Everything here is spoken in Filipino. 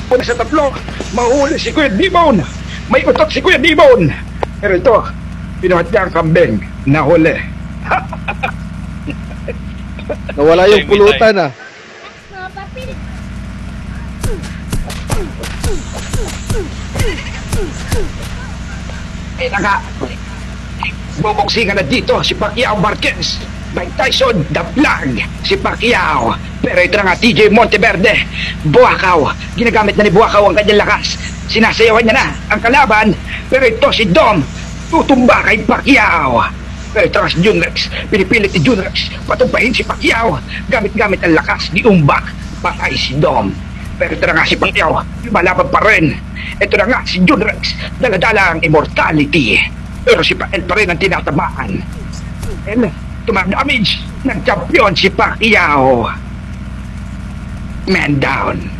Una sa tatlo, mahuli si Kuya Dimon. May utot si Kuya Dimon. Pero ito, pinuhat niya ang kambing. Nahuli. Nawala yung pulutan ah. Eh na nga, bubuksingan na dito si Pacquiao Marquez. Mike Tyson, The Plug, si Pacquiao. Pero ito na nga, TJ Monteverde, Buakaw. Ginagamit na ni Buakaw ang kanyang lakas. Sinasayawan niya na ang kalaban. Pero ito si Dom, tutumba kay Pacquiao. Pero ito nga si Junrex, pinipilit ni Junrex patumpahin si Pacquiao. Gamit-gamit ang lakas ni Umbak, patay si Dom. Pero ito na nga si Pacquiao, lumalaban pa rin. Ito na nga si Junrex, daladala ang immortality. Pero si Pael pa rin ang tinatamaan. And tumang-damage ng champion si Pacquiao. Man down.